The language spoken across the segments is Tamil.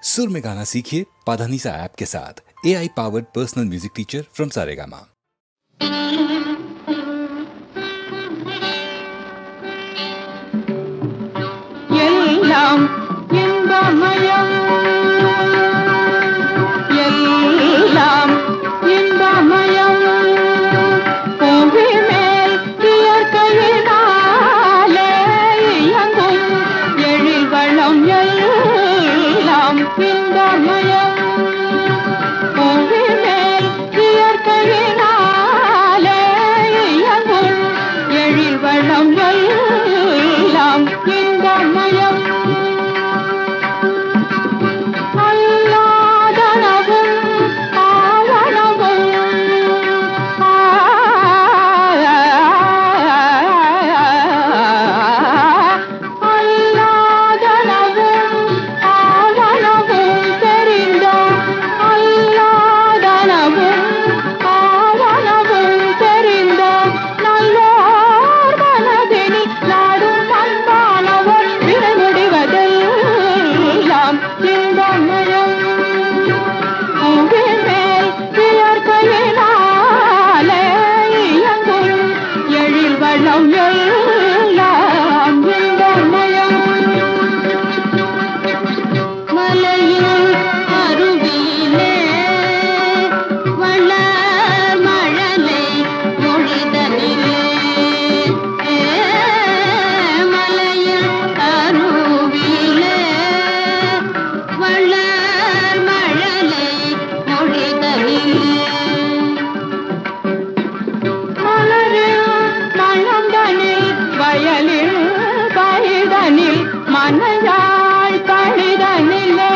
सुर में गाना सीखिए पाधानीसा ऐप के साथ। AI powered personal music teacher from Saregama. எல்லாம் இன்பமயம், எல்லாம் இன்பமயம். புவி மேல் இயற்கையினாலே இயங்கும் எழில்வளம் எல்லாம் இன்பமயம். புவி மேல் இயற்கையினாலே இயங்கும் எழில்வளம் எல்லாம் இன்பமயம். அல்லாதனவும் ஆவனவும் அல்லாதனவும் ஆவனவும் தெரிந்த அல்லாதனவும் ஆவனவும் தெரிந்த நல்லோர் மனதினி நாடும் அன்பானவர் விரைமுடிவதெல்லாம் இன்பமயம். புவி மேல் இயற்கையினாலே இயங்கும் எழில்வளம் எல்லாம் இன்பமயம். மலையில் அருவியிலே வளர் மழலை மொழிதனிலே, மலையில் அருவியிலே வளர் மழலை மொழிதனிலே, மலரில் மழந்தனில் வயலில் பயிதனில் மனையாள் கணிதனிலே,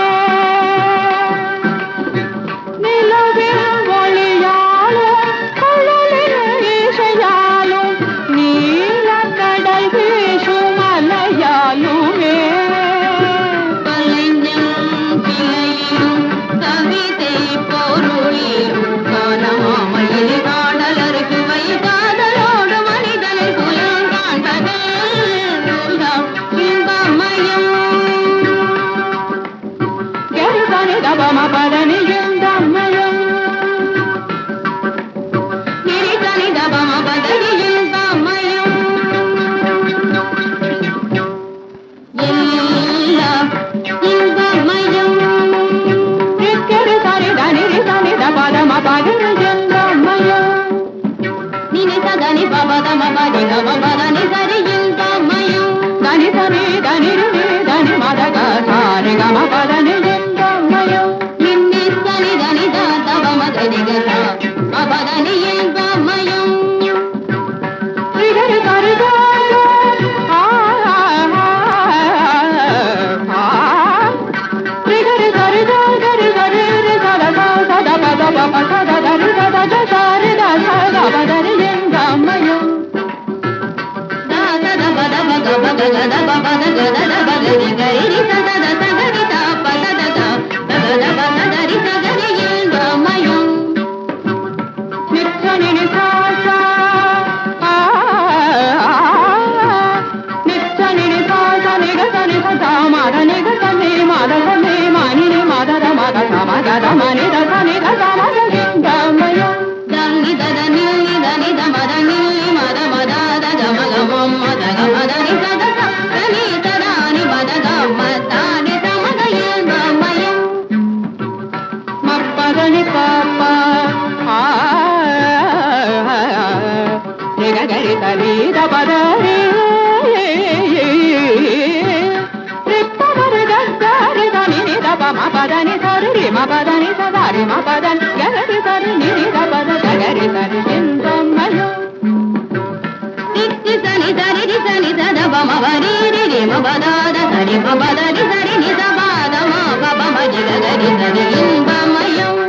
நிலவில் ஒளியாலும் குழலில் இசையாலும் நீலக்கடல் வீசும் அலையாலுமே, கலைஞன் கிளையிலும் கவிதை பொருளிலும் காணாமையில் காடலருக்கு வைகாதலோடு மனிதனை புயல் காண்பதெல்லாம் இன்பமயம். கருதனி தபம பதனி இன்பமயம், நிரிதனி தபம பதனி இன்பமயம். எல்லாம் இன்பமயம். நிற்கரு தனி தனி தனி தபதம பதனி இன்பமயம். நினி சதனி பபதம பதி கம பதனி சரி இன்பமயம். தனி தனி தனி தனி மதக சாரி கம பதனி இன்பமயம். நின்னி தனி தனி தப மகரி கச பதனி இன்பமயம். ரிகரி கரி கரி ரிகரி கரி கரி கரி சத சத பத பப சத தரி சத சாரி தச பதனி இன்பமயம். தாசத பத பக பக கத பத கத பகரி கரி சத சகரி த பத த பகத பகரி சகரி இன்பமயம். நிச்சனி நிசாச நிச்சனி நிசாச நிகசனி சதா மத நிகசனி மத சனி மணி மதத மத சமகத மணி தசனி தசமத இன்பமயம். தங்கி தத நில்லி தனி தமத நில்லி மத மத தத மகமம் மத கமதனி சத சனி ததானி மத கமதானி சமத இன்பமயம். மப்பதனி பாப்ப நிகரி தரி தபதரி ரிப்பமரி தரி தனி நிதப மபதனி சரி மபதனி சதாரி மபதனி கரி சரி நிரி தபத கரி சரி இன்பமயம். நித்தி சனி தரி சனி ததப மபரி ரி மபதாத சரி மபதரி சரி நிதபாத மப மதி கரி சரி இன்பமயம்.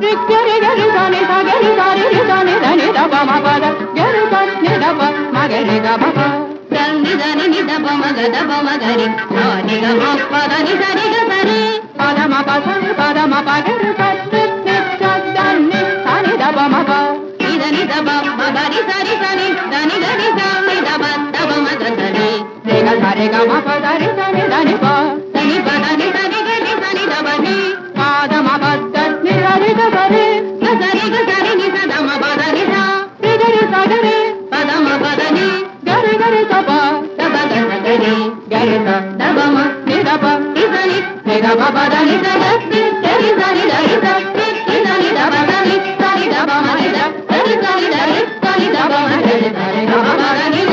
ரிக்கரி கரி சனி சகரி சரி சனி தனி தப மபத கரி சரி நிதப மகரி கமப சனி தனி நிதப மகதப மகரி சாரி கம பதனி சரி கரி பதம பசனி பதம பகரி சரி நிச்சதனி சனி தப மப இதனி தப மபரி சரி சனி தனி கரி சனி தப தப மகதனி रे ग सा रे ग म प द रे सा नि ध नि प ध नि प ध नि ध नि ग नि గరి సరి గమ పదని